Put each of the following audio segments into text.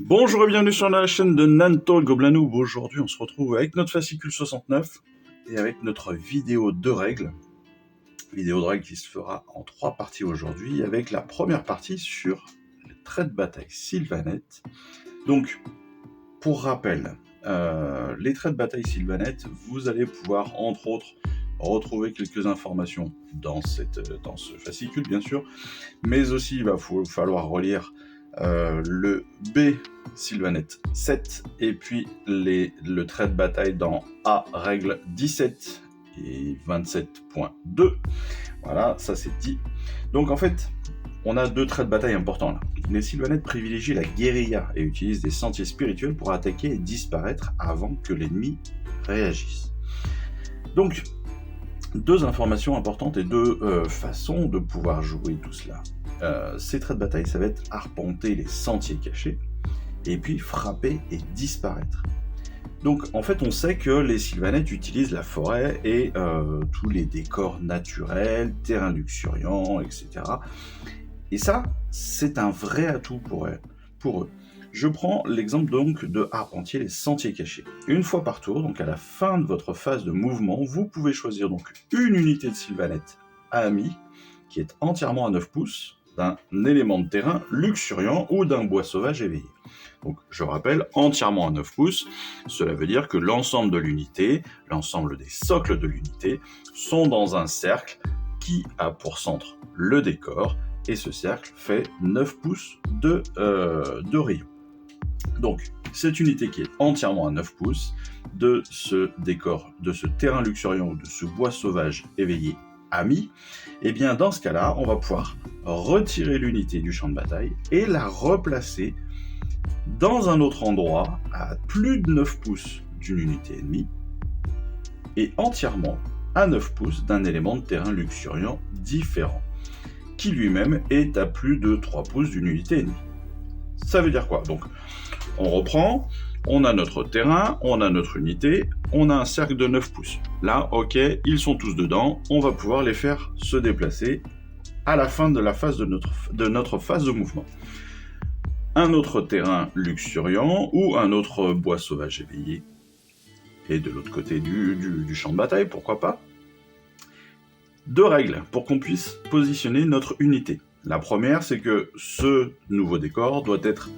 Bonjour et bienvenue sur la chaîne de Nanto Goblinoob. Aujourd'hui on se retrouve avec notre fascicule 69 et avec notre vidéo de règles. Vidéo de règles qui se fera en 3 parties aujourd'hui, avec la première partie sur les traits de bataille Sylvaneth. Donc, pour rappel, les traits de bataille Sylvaneth, vous allez pouvoir entre autres retrouver quelques informations dans ce fascicule bien sûr, mais aussi il va falloir relire le B Sylvaneth 7 et puis le trait de bataille dans A règle 17 et 27.2. Voilà, ça c'est dit. Donc en fait, on a 2 traits de bataille importants là. Les Sylvaneth privilégient la guérilla et utilisent des sentiers spirituels pour attaquer et disparaître avant que l'ennemi réagisse. Donc, 2 informations importantes et 2 façons de pouvoir jouer tout cela. Ces traits de bataille, ça va être arpenter les sentiers cachés et puis frapper et disparaître. Donc en fait on sait que les Sylvaneth utilisent la forêt et tous les décors naturels, terrains luxuriants, etc. Et ça, c'est un vrai atout pour eux. Je prends l'exemple donc de arpentier les sentiers cachés. Une fois par tour, donc à la fin de votre phase de mouvement, vous pouvez choisir donc une unité de Sylvaneth ami qui est entièrement à 9 pouces, d'un élément de terrain luxuriant ou d'un bois sauvage éveillé. Donc je rappelle, entièrement à 9 pouces, cela veut dire que l'ensemble de l'unité, l'ensemble des socles de l'unité, sont dans un cercle qui a pour centre le décor, et ce cercle fait 9 pouces de rayon. Donc cette unité qui est entièrement à 9 pouces, de ce décor, de ce terrain luxuriant ou de ce bois sauvage éveillé ami, et bien dans ce cas-là, on va pouvoir retirer l'unité du champ de bataille et la replacer dans un autre endroit à plus de 9 pouces d'une unité ennemie et entièrement à 9 pouces d'un élément de terrain luxuriant différent, qui lui-même est à plus de 3 pouces d'une unité ennemie. Ça veut dire quoi? Donc, on reprend, on a notre terrain, on a notre unité, on a un cercle de 9 pouces. Là, ok, ils sont tous dedans, on va pouvoir les faire se déplacer à la fin de la phase de notre phase de mouvement. Un autre terrain luxuriant ou un autre bois sauvage éveillé, et de l'autre côté du champ de bataille, pourquoi pas. 2 règles pour qu'on puisse positionner notre unité. La première, c'est que ce nouveau décor doit être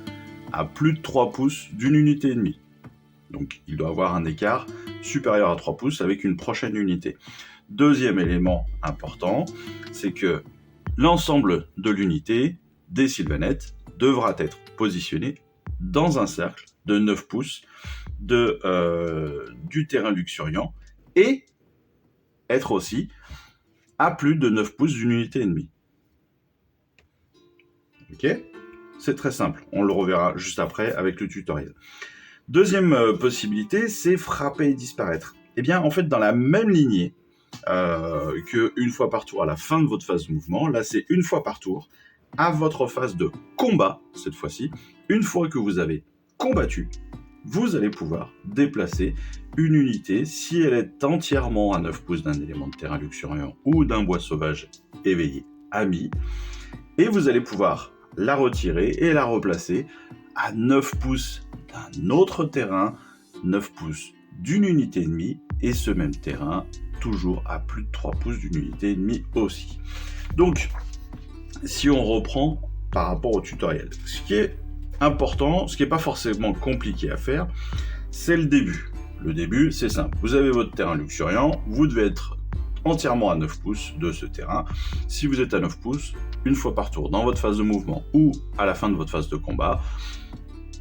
à plus de 3 pouces d'une unité ennemie. Donc il doit avoir un écart supérieur à 3 pouces avec une prochaine unité. Deuxième élément important, c'est que l'ensemble de l'unité des Sylvaneth devra être positionné dans un cercle de 9 pouces du terrain luxuriant et être aussi à plus de 9 pouces d'une unité ennemie. Ok ? C'est très simple, on le reverra juste après avec le tutoriel. Deuxième possibilité, c'est frapper et disparaître. Eh bien, en fait, dans la même lignée qu'une fois par tour à la fin de votre phase de mouvement, là c'est une fois par tour, à votre phase de combat, cette fois-ci, une fois que vous avez combattu, vous allez pouvoir déplacer une unité si elle est entièrement à 9 pouces d'un élément de terrain luxuriant ou d'un bois sauvage éveillé ami, et vous allez pouvoir la retirer et la replacer à 9 pouces d'un autre terrain, 9 pouces d'une unité ennemie, et ce même terrain toujours à plus de 3 pouces d'une unité ennemie aussi. Donc, si on reprend par rapport au tutoriel, ce qui est important, ce qui n'est pas forcément compliqué à faire, c'est le début. Le début, c'est simple. Vous avez votre terrain luxuriant, vous devez être entièrement à 9 pouces de ce terrain. Si vous êtes à 9 pouces, une fois par tour dans votre phase de mouvement ou à la fin de votre phase de combat,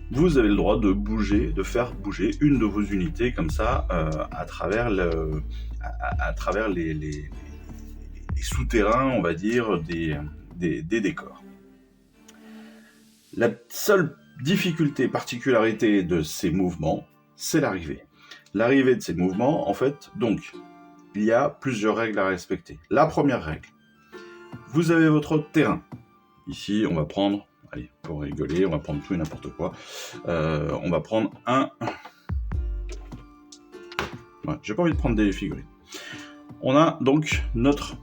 vous avez le droit de bouger, de faire bouger une de vos unités comme ça à travers les souterrains, on va dire, des décors. La seule difficulté, particularité de ces mouvements, c'est l'arrivée. L'arrivée de ces mouvements, en fait, donc, il y a plusieurs règles à respecter. La première règle, vous avez votre terrain. Ici, on va prendre, allez, pour rigoler, on va prendre tout et n'importe quoi. On va prendre un... Ouais, j'ai pas envie de prendre des figurines. On a donc notre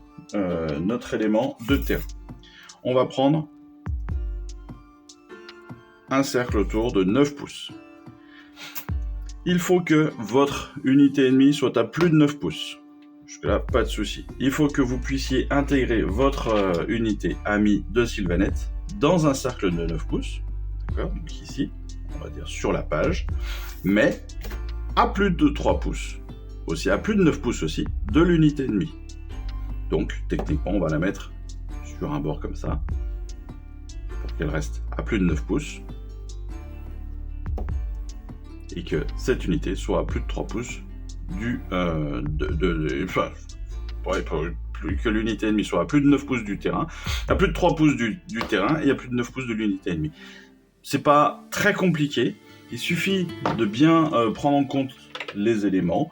élément de terrain. On va prendre un cercle autour de 9 pouces. Il faut que votre unité ennemie soit à plus de 9 pouces. Jusque-là, pas de souci. Il faut que vous puissiez intégrer votre unité amie de Sylvanette dans un cercle de 9 pouces. D'accord ? Donc ici, on va dire sur la page. Mais à plus de 3 pouces. Aussi à plus de 9 pouces aussi de l'unité ennemie. Donc, techniquement, on va la mettre sur un bord comme ça. Pour qu'elle reste à plus de 9 pouces. Et que cette unité soit à plus de 3 pouces que l'unité ennemie soit à plus de 9 pouces du terrain, à plus de 3 pouces du terrain et à plus de 9 pouces de l'unité ennemie. C'est pas très compliqué, il suffit de bien prendre en compte les éléments,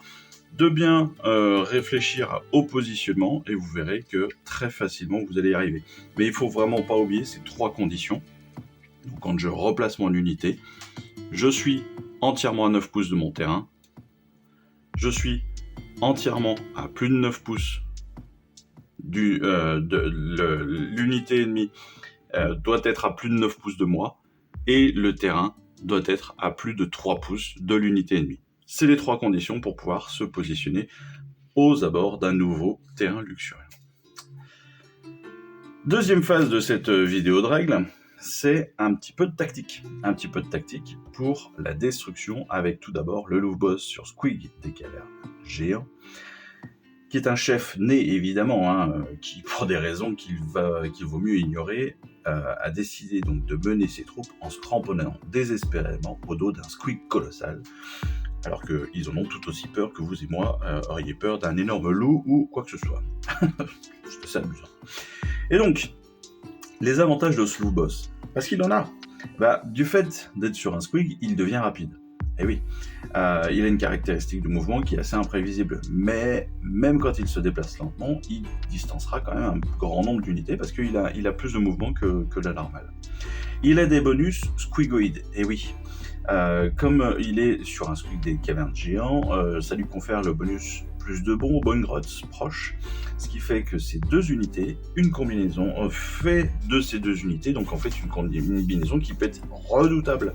de bien réfléchir au positionnement et vous verrez que très facilement vous allez y arriver. Mais il faut vraiment pas oublier ces 3 conditions. Donc quand je replace mon unité, je suis entièrement à 9 pouces de mon terrain, je suis entièrement à plus de 9 pouces l'unité ennemie doit être à plus de 9 pouces de moi et le terrain doit être à plus de 3 pouces de l'unité ennemie. C'est les 3 conditions pour pouvoir se positionner aux abords d'un nouveau terrain luxuriant. Deuxième phase de cette vidéo de règles, c'est un petit peu de tactique. Un petit peu de tactique pour la destruction avec tout d'abord le loup boss sur Squig des cavernes géants, qui est un chef né évidemment, qui pour des raisons qu'il vaut mieux ignorer, a décidé donc de mener ses troupes en se cramponnant désespérément au dos d'un Squig colossal, alors qu'ils en ont tout aussi peur que vous et moi auriez peur d'un énorme loup ou quoi que ce soit. C'est assez amusant. Et donc, les avantages de ce loup boss, parce qu'il en a. Du fait d'être sur un Squig, il devient rapide. Et oui, il a une caractéristique de mouvement qui est assez imprévisible, mais même quand il se déplace lentement, il distancera quand même un grand nombre d'unités parce qu'il a plus de mouvement que la normale. Il a des bonus squigoïdes, et oui. Comme il est sur un Squig des cavernes géants, ça lui confère le bonus plus de bons Bone Grots proches, ce qui fait que ces 2 unités, une combinaison fait de ces 2 unités, donc en fait une combinaison qui peut être redoutable.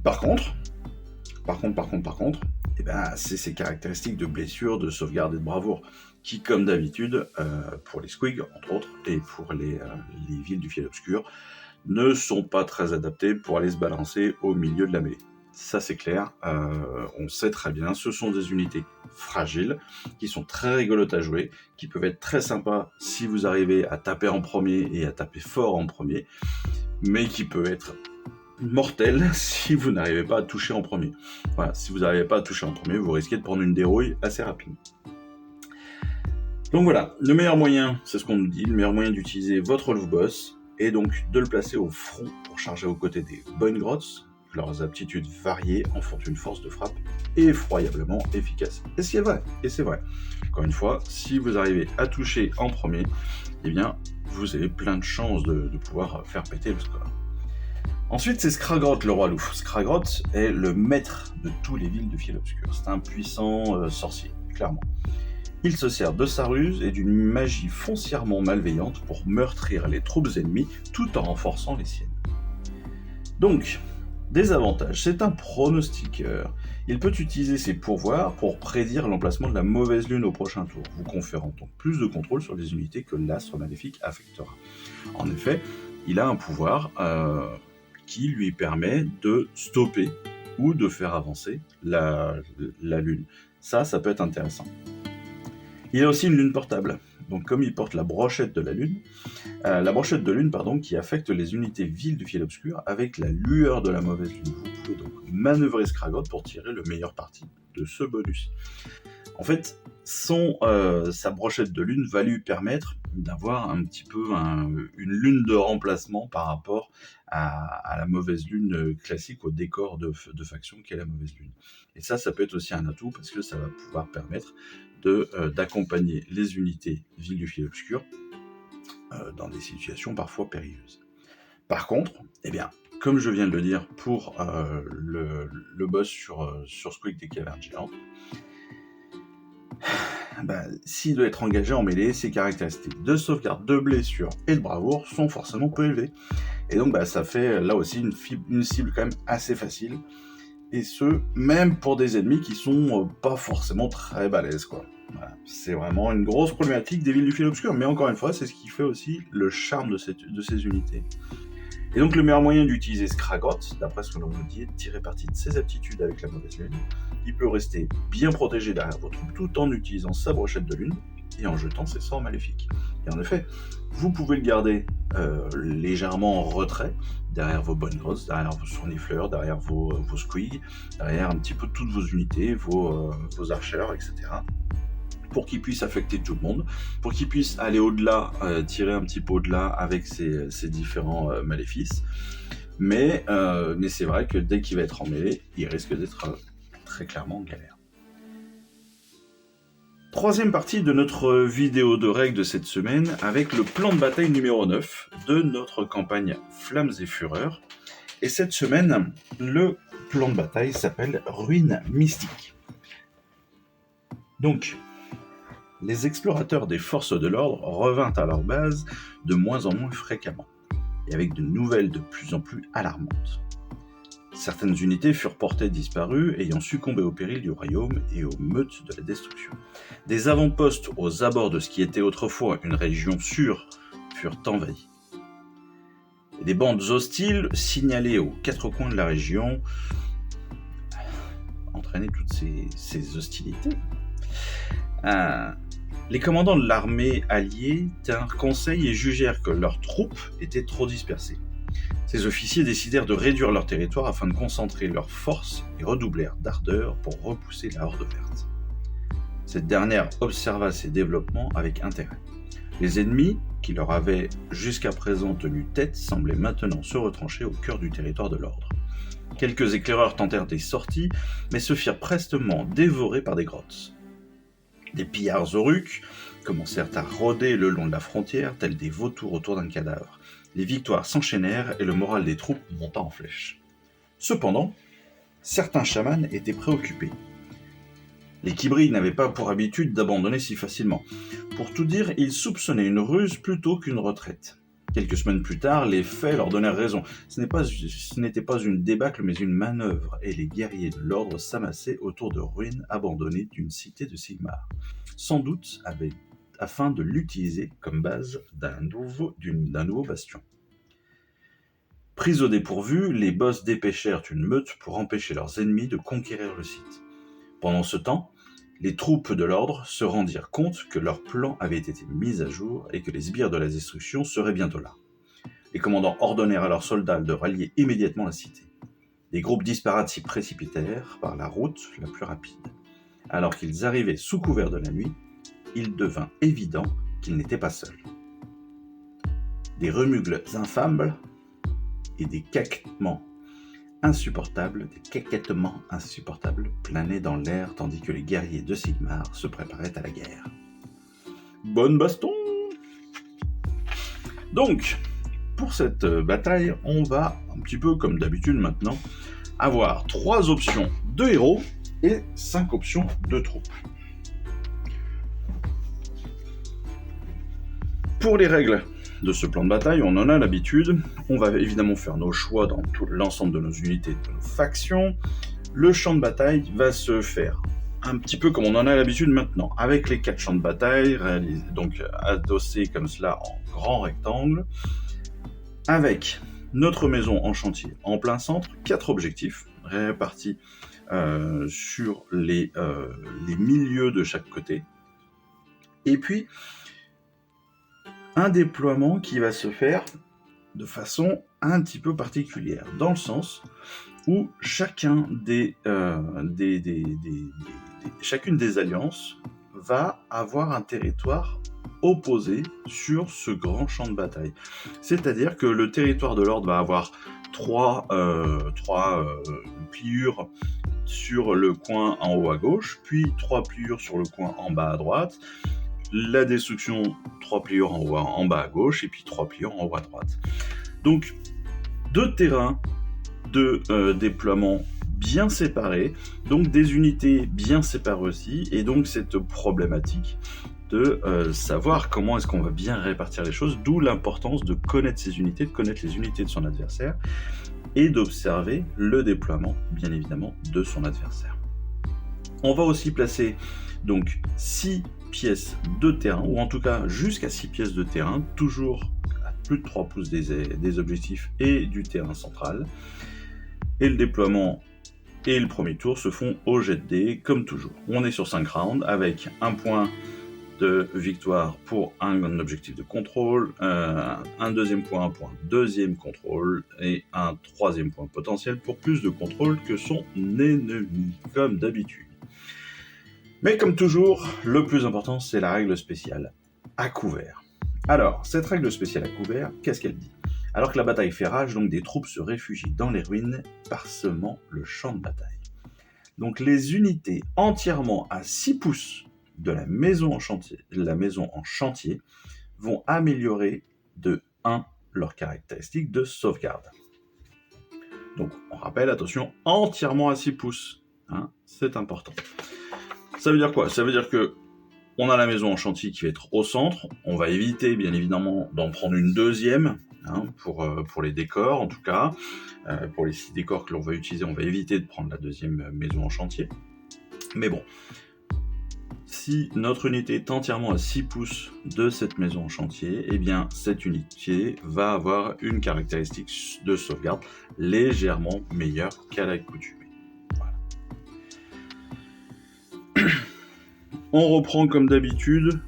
Par contre, c'est ces caractéristiques de blessure, de sauvegarde et de bravoure, qui, comme d'habitude, pour les Squigs, entre autres, et pour les villes du fiel obscur, ne sont pas très adaptées pour aller se balancer au milieu de la mêlée. Ça c'est clair, on sait très bien, ce sont des unités fragiles, qui sont très rigolotes à jouer, qui peuvent être très sympas si vous arrivez à taper en premier et à taper fort en premier, mais qui peuvent être mortel si vous n'arrivez pas à toucher en premier. Voilà, si vous n'arrivez pas à toucher en premier, vous risquez de prendre une dérouille assez rapide. Donc voilà, le meilleur moyen, c'est ce qu'on nous dit, le meilleur moyen d'utiliser votre loup boss est donc de le placer au front pour charger aux côtés des Bone Grots. Leurs aptitudes variées en font une force de frappe effroyablement efficace. Et c'est vrai, Encore une fois, si vous arrivez à toucher en premier, eh bien, vous avez plein de chances de pouvoir faire péter le score. Ensuite, c'est Skragrott, le roi loup. Skragrott est le maître de tous les villes du fiel obscur. C'est un puissant sorcier, clairement. Il se sert de sa ruse et d'une magie foncièrement malveillante pour meurtrir les troupes ennemies tout en renforçant les siennes. Donc, des avantages. C'est un pronostiqueur. Il peut utiliser ses pourvoirs pour prédire l'emplacement de la mauvaise lune au prochain tour, vous conférant donc plus de contrôle sur les unités que l'astre maléfique affectera. En effet, il a un pouvoir qui lui permet de stopper ou de faire avancer la lune. Ça peut être intéressant. Il a aussi une lune portable. Donc comme il porte la brochette de lune, qui affecte les unités villes du fiel obscur avec la lueur de la mauvaise lune. Vous pouvez donc manœuvrer Skragrott pour tirer le meilleur parti de ce bonus. En fait, sa brochette de lune va lui permettre d'avoir un petit peu une lune de remplacement par rapport à la mauvaise lune classique, au décor de faction qu'est la mauvaise lune. Et ça peut être aussi un atout parce que ça va pouvoir permettre d'accompagner les unités villes du fiel obscur dans des situations parfois périlleuses. Par contre, comme je viens de le dire pour le boss sur Squig des cavernes géantes, s'il doit être engagé en mêlée, ses caractéristiques de sauvegarde, de blessure et de bravoure sont forcément peu élevées. Et donc ça fait là aussi une cible quand même assez facile, et ce, même pour des ennemis qui sont pas forcément très balèzes, quoi. Voilà. C'est vraiment une grosse problématique des villes du fil obscur, mais encore une fois, c'est ce qui fait aussi le charme de ces unités. Et donc le meilleur moyen d'utiliser Skragrott, d'après ce que l'on nous dit, est de tirer parti de ses aptitudes avec la mauvaise lune. Il peut rester bien protégé derrière vos troupes tout en utilisant sa brochette de lune et en jetant ses sorts maléfiques. Et en effet, vous pouvez le garder légèrement en retrait, derrière vos bonnes grosses, derrière vos sournifleurs, derrière vos squigs, derrière un petit peu toutes vos unités, vos archers, etc. Pour qu'il puisse affecter tout le monde, pour qu'il puisse aller au-delà, tirer un petit peu au-delà avec ses différents maléfices. Mais c'est vrai que dès qu'il va être en mêlée, il risque d'être très clairement en galère. Troisième partie de notre vidéo de règles de cette semaine, avec le plan de bataille numéro 9 de notre campagne Flammes et Fureurs. Et cette semaine, le plan de bataille s'appelle Ruines mystiques. Donc, les explorateurs des forces de l'ordre revinrent à leur base de moins en moins fréquemment, et avec de nouvelles de plus en plus alarmantes. Certaines unités furent portées disparues, ayant succombé au péril du royaume et aux meutes de la destruction. Des avant-postes aux abords de ce qui était autrefois une région sûre furent envahis. Et des bandes hostiles signalées aux quatre coins de la région entraînaient toutes ces hostilités. Les commandants de l'armée alliée tinrent conseil et jugèrent que leurs troupes étaient trop dispersées. Ces officiers décidèrent de réduire leur territoire afin de concentrer leurs forces et redoublèrent d'ardeur pour repousser la Horde verte. Cette dernière observa ces développements avec intérêt. Les ennemis, qui leur avaient jusqu'à présent tenu tête, semblaient maintenant se retrancher au cœur du territoire de l'Ordre. Quelques éclaireurs tentèrent des sorties, mais se firent prestement dévorer par des grottes. Des pillards auruques commencèrent à rôder le long de la frontière, tels des vautours autour d'un cadavre. Les victoires s'enchaînèrent et le moral des troupes monta en flèche. Cependant, certains chamans étaient préoccupés. Les Kibri n'avaient pas pour habitude d'abandonner si facilement. Pour tout dire, ils soupçonnaient une ruse plutôt qu'une retraite. Quelques semaines plus tard, les faits leur donnèrent raison. Ce n'était pas une débâcle, mais une manœuvre, et les guerriers de l'ordre s'amassaient autour de ruines abandonnées d'une cité de Sigmar, sans doute afin de l'utiliser comme base d'un nouveau bastion. Pris au dépourvu, les boss dépêchèrent une meute pour empêcher leurs ennemis de conquérir le site. Pendant ce temps, les troupes de l'ordre se rendirent compte que leur plan avait été mis à jour et que les sbires de la destruction seraient bientôt là. Les commandants ordonnèrent à leurs soldats de rallier immédiatement la cité. Des groupes disparates s'y précipitèrent par la route la plus rapide. Alors qu'ils arrivaient sous couvert de la nuit, il devint évident qu'ils n'étaient pas seuls. Des remugles infâmes et des caquettements insupportables planaient dans l'air tandis que les guerriers de Sigmar se préparaient à la guerre. Bonne baston! Donc, pour cette bataille, on va, un petit peu comme d'habitude maintenant, avoir 3 options de héros et 5 options de troupes. Pour les règles de ce plan de bataille, on en a l'habitude. On va évidemment faire nos choix dans tout l'ensemble de nos unités, de nos factions. Le champ de bataille va se faire un petit peu comme on en a l'habitude maintenant, avec les 4 champs de bataille, donc adossés comme cela en grand rectangle, avec notre maison en chantier en plein centre, 4 objectifs répartis sur les milieux de chaque côté, et puis un déploiement qui va se faire de façon un petit peu particulière, dans le sens où chacune des alliances va avoir un territoire opposé sur ce grand champ de bataille. C'est-à-dire que le territoire de l'ordre va avoir 3 pliures sur le coin en haut à gauche, puis 3 pliures sur le coin en bas à droite, la destruction, 3 pliures en bas à gauche, et puis 3 pliures en haut à droite. Donc, 2 terrains de déploiement bien séparés, donc des unités bien séparées aussi, et donc cette problématique de savoir comment est-ce qu'on va bien répartir les choses, d'où l'importance de connaître ses unités, de connaître les unités de son adversaire, et d'observer le déploiement, bien évidemment, de son adversaire. On va aussi placer donc 6 pièces de terrain, ou en tout cas jusqu'à 6 pièces de terrain, toujours à plus de 3 pouces des objectifs et du terrain central. Et le déploiement et le premier tour se font au jet de dés, comme toujours. On est sur 5 rounds, avec un point de victoire pour un objectif de contrôle, un deuxième point, deuxième contrôle, et un troisième point potentiel pour plus de contrôle que son ennemi, comme d'habitude. Mais comme toujours, le plus important, c'est la règle spéciale à couvert. Alors, cette règle spéciale à couvert, qu'est-ce qu'elle dit ? Alors que la bataille fait rage, donc des troupes se réfugient dans les ruines, parsemant le champ de bataille. Donc les unités entièrement à 6 pouces de la maison en chantier vont améliorer de 1 leurs caractéristiques de sauvegarde. Donc on rappelle, attention, entièrement à 6 pouces, c'est important. Ça veut dire quoi ? Ça veut dire que on a la maison en chantier qui va être au centre, on va éviter bien évidemment d'en prendre une deuxième, pour les décors en tout cas. Pour les 6 décors que l'on va utiliser, on va éviter de prendre la deuxième maison en chantier. Mais bon, si notre unité est entièrement à 6 pouces de cette maison en chantier, eh bien cette unité va avoir une caractéristique de sauvegarde légèrement meilleure qu'à l'accoutumée. Voilà. On reprend comme d'habitude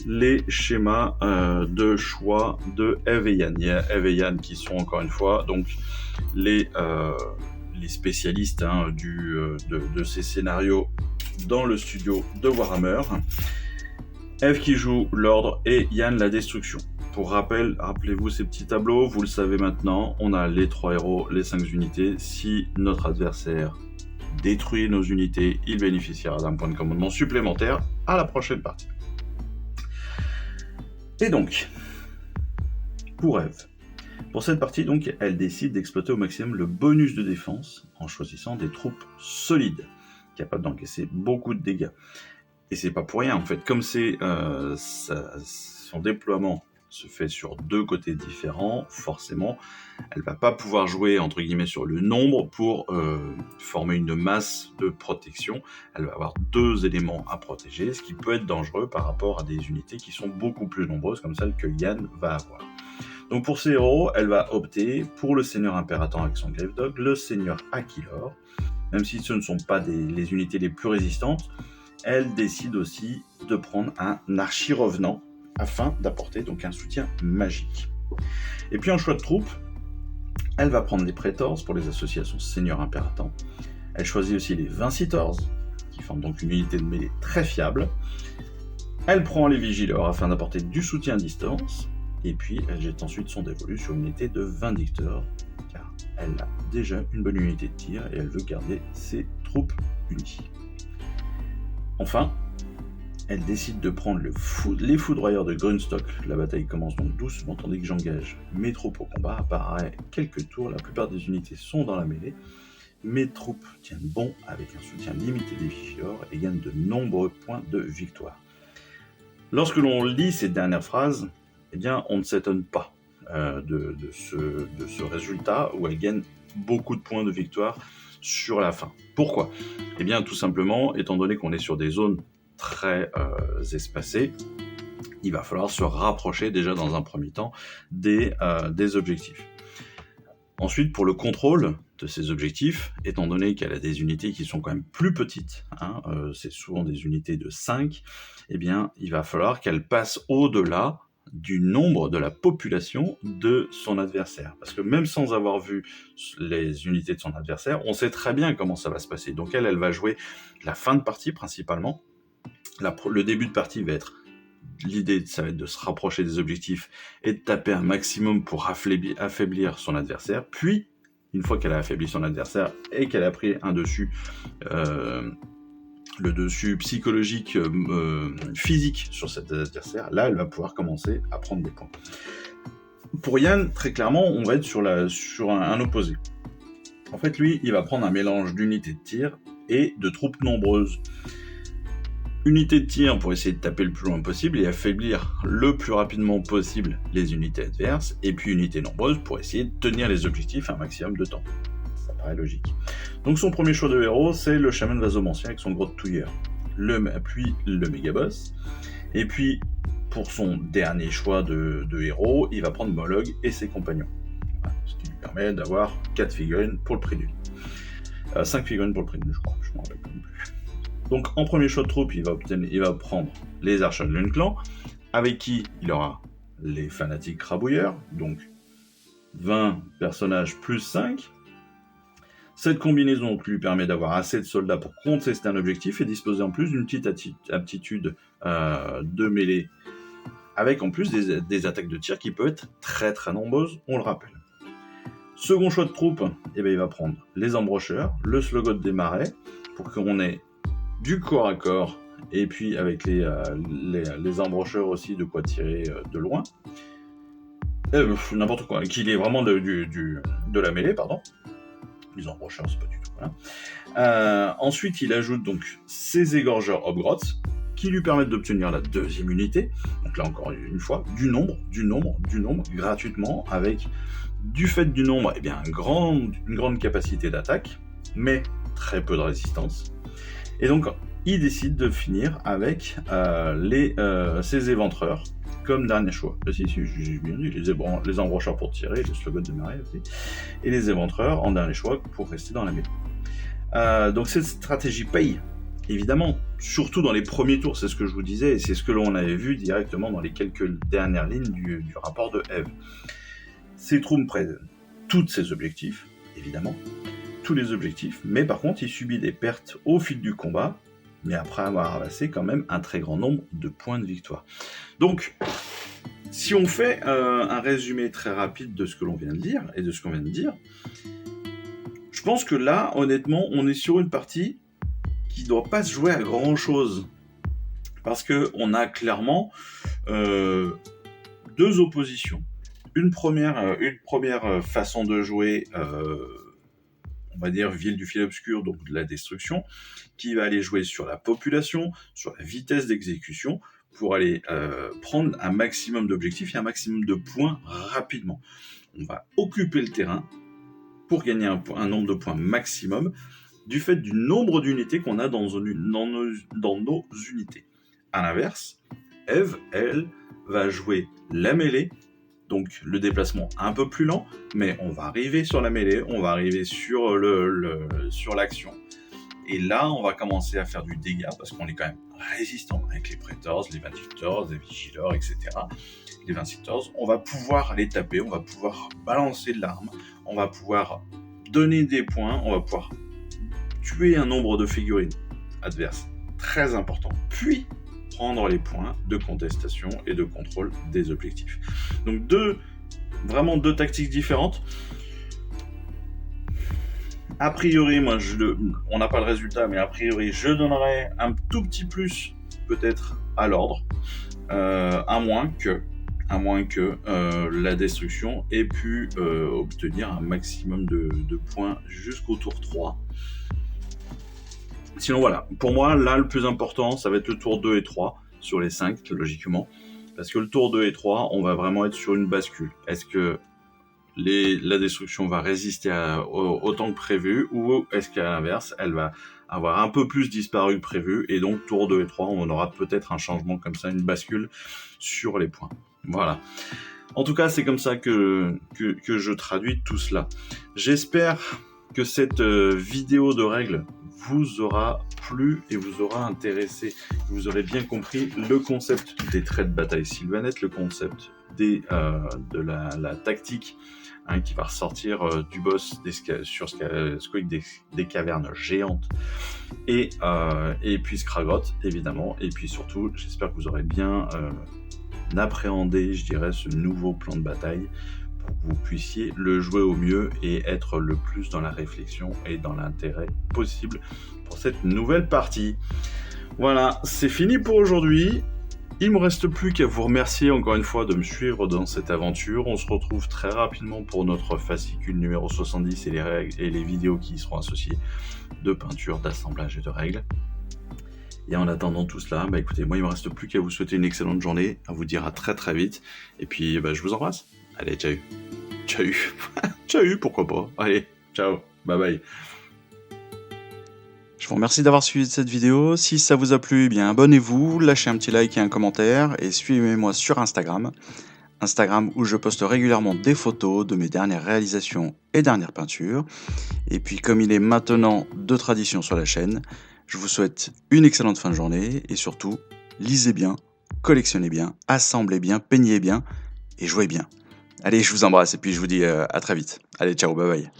les schémas de choix de Eve et Yann. Il y a Eve et Yann qui sont encore une fois donc les spécialistes de ces scénarios dans le studio de Warhammer. Eve qui joue l'ordre et Yann la destruction. Pour rappel, rappelez-vous ces petits tableaux, vous le savez maintenant, on a les 3 héros, les 5 unités. Si notre adversaire détruit nos unités, il bénéficiera d'un point de commandement supplémentaire à la prochaine partie. Et donc, pour Eve, pour cette partie, donc, elle décide d'exploiter au maximum le bonus de défense en choisissant des troupes solides, capables d'encaisser beaucoup de dégâts. Et c'est pas pour rien, en fait, comme son déploiement se fait sur 2 côtés différents, forcément, elle va pas pouvoir jouer, entre guillemets, sur le nombre pour former une masse de protection. Elle va avoir 2 éléments à protéger, ce qui peut être dangereux par rapport à des unités qui sont beaucoup plus nombreuses, comme celles que Yann va avoir. Donc pour ces héros, elle va opter pour le seigneur impérator avec son Gravedog, le seigneur Aquilor. Même si ce ne sont pas les unités les plus résistantes, elle décide aussi de prendre un archi-revenant afin d'apporter donc un soutien magique. Et puis en choix de troupes, elle va prendre les Praetors pour les associer à son seigneur impérator. Elle choisit aussi les Vincitors, qui forment donc une unité de mêlée très fiable. Elle prend les Vigilors afin d'apporter du soutien à distance. Et puis elle jette ensuite son dévolu sur une unité de Vindictors, car elle a déjà une bonne unité de tir et elle veut garder ses troupes unies. Enfin, elle décide de prendre les foudroyeurs de Grunstock. La bataille commence donc doucement, tandis que j'engage mes troupes au combat. Après quelques tours, la plupart des unités sont dans la mêlée. Mes troupes tiennent bon avec un soutien limité des Vigilors et gagnent de nombreux points de victoire. Lorsque l'on lit ces dernières phrases, eh bien, on ne s'étonne pas de ce résultat où elle gagne beaucoup de points de victoire sur la fin. Pourquoi ? Eh bien, tout simplement, étant donné qu'on est sur des zones très espacées, il va falloir se rapprocher déjà dans un premier temps des objectifs. Ensuite, pour le contrôle de ces objectifs, étant donné qu'elle a des unités qui sont quand même plus petites, c'est souvent des unités de 5, eh bien, il va falloir qu'elle passe au-delà du nombre de la population de son adversaire. Parce que même sans avoir vu les unités de son adversaire, on sait très bien comment ça va se passer. Donc elle va jouer la fin de partie principalement. Le début de partie va être... L'idée, ça va être de se rapprocher des objectifs et de taper un maximum pour affaiblir son adversaire. Puis, une fois qu'elle a affaibli son adversaire et qu'elle a pris un dessus... le dessus psychologique, physique sur cet adversaire, là, elle va pouvoir commencer à prendre des points. Pour Yann, très clairement, on va être sur un opposé. En fait, lui, il va prendre un mélange d'unités de tir et de troupes nombreuses. Unité de tir pour essayer de taper le plus loin possible et affaiblir le plus rapidement possible les unités adverses, et puis unité nombreuse pour essayer de tenir les objectifs un maximum de temps. Ça paraît logique. Donc son premier choix de héros, c'est le chaman vasomancien avec son grotte touilleur, puis le mégaboss, et puis pour son dernier choix de héros, il va prendre Mollog et ses compagnons. Voilà, ce qui lui permet d'avoir 4 figurines pour le prix d'une. 5 figurines pour le prix d'une, je crois, je m'en rappelle plus. Donc en premier choix de troupe, il va prendre les archers de l'Unclan, avec qui il aura les fanatiques crabouilleurs, donc 20 personnages plus 5. Cette combinaison lui permet d'avoir assez de soldats pour contester un objectif et disposer en plus d'une petite aptitude de mêlée, avec en plus des attaques de tir qui peuvent être très très nombreuses, on le rappelle. Second choix de troupe, il va prendre les embrocheurs, le slogot des marais, pour qu'on ait du corps à corps, et puis avec les embrocheurs aussi de quoi tirer de loin. N'importe quoi, qu'il ait vraiment de la mêlée, pardon. Les embrocheurs, c'est pas du tout. Voilà. Ensuite, il ajoute donc ses égorgeurs Hobgrots, qui lui permettent d'obtenir la deuxième unité. Donc là, encore une fois, du nombre, gratuitement, avec du fait du nombre, une grande capacité d'attaque, mais très peu de résistance. Et donc, il décide de finir avec ses éventreurs comme dernier choix. Si, j'ai bien dit, les embrocheurs pour tirer, le slogan de Marais aussi, et les éventreurs en dernier choix pour rester dans la mêlée. Donc cette stratégie paye, évidemment, surtout dans les premiers tours, c'est ce que je vous disais, et c'est ce que l'on avait vu directement dans les quelques dernières lignes du rapport de Eve. Ces troupes prennent tous ses objectifs, évidemment, tous les objectifs, mais par contre, il subit des pertes au fil du combat, mais après avoir ramassé quand même un très grand nombre de points de victoire. Donc, si on fait un résumé très rapide de ce que l'on vient de lire et de ce qu'on vient de dire, je pense que là, honnêtement, on est sur une partie qui ne doit pas se jouer à grand-chose. Parce qu'on a clairement deux oppositions. Une première façon de jouer, on va dire ville du fil obscur, donc de la destruction, qui va aller jouer sur la population, sur la vitesse d'exécution, pour aller prendre un maximum d'objectifs et un maximum de points rapidement. On va occuper le terrain pour gagner un nombre de points maximum du fait du nombre d'unités qu'on a dans nos unités. À l'inverse, Eve, elle, va jouer la mêlée, donc le déplacement un peu plus lent, mais on va arriver sur la mêlée, on va arriver sur l'action. Et là, on va commencer à faire du dégât, parce qu'on est quand même résistant avec les Praetors, les Vindictors, les Vigilors, etc. Les Vindictors, on va pouvoir les taper, on va pouvoir balancer de l'arme, on va pouvoir donner des points, on va pouvoir tuer un nombre de figurines adverses très important, puis prendre les points de contestation et de contrôle des objectifs. Donc vraiment deux tactiques différentes. A priori, moi, on n'a pas le résultat, mais a priori, je donnerais un tout petit plus, peut-être, à l'ordre, à moins que la destruction ait pu obtenir un maximum de points jusqu'au tour 3. Sinon, voilà, pour moi, là, le plus important, ça va être le tour 2 et 3, sur les 5, logiquement, parce que le tour 2 et 3, on va vraiment être sur une bascule. Est-ce que la destruction va résister autant que prévu, ou est-ce qu'à l'inverse, elle va avoir un peu plus disparu que prévu, et donc tour 2 et 3, on aura peut-être un changement comme ça, une bascule sur les points. Voilà. En tout cas, c'est comme ça que je traduis tout cela. J'espère que cette vidéo de règles vous aura plu et vous aura intéressé. Vous aurez bien compris le concept des traits de bataille sylvanette, le concept de la tactique qui va ressortir du boss sur Squeak des cavernes géantes et puis Skragroth évidemment, et puis surtout j'espère que vous aurez bien appréhendé, je dirais, ce nouveau plan de bataille pour que vous puissiez le jouer au mieux et être le plus dans la réflexion et dans l'intérêt possible pour cette nouvelle partie. Voilà, c'est fini pour aujourd'hui. Il ne me reste plus qu'à vous remercier encore une fois de me suivre dans cette aventure. On se retrouve très rapidement pour notre fascicule numéro 70 et les vidéos qui y seront associées de peinture, d'assemblage et de règles. Et en attendant tout cela, bah écoutez, moi il me reste plus qu'à vous souhaiter une excellente journée, à vous dire à très très vite, et puis bah, je vous embrasse. Allez, ciao. Ciao. Ciao, pourquoi pas. Allez, ciao, bye bye. Je vous remercie d'avoir suivi cette vidéo. Si ça vous a plu, eh bien abonnez-vous, lâchez un petit like et un commentaire, et suivez-moi sur Instagram. Instagram où je poste régulièrement des photos de mes dernières réalisations et dernières peintures. Et puis comme il est maintenant de tradition sur la chaîne, je vous souhaite une excellente fin de journée et surtout, lisez bien, collectionnez bien, assemblez bien, peignez bien et jouez bien. Allez, je vous embrasse et puis je vous dis à très vite. Allez, ciao, bye bye.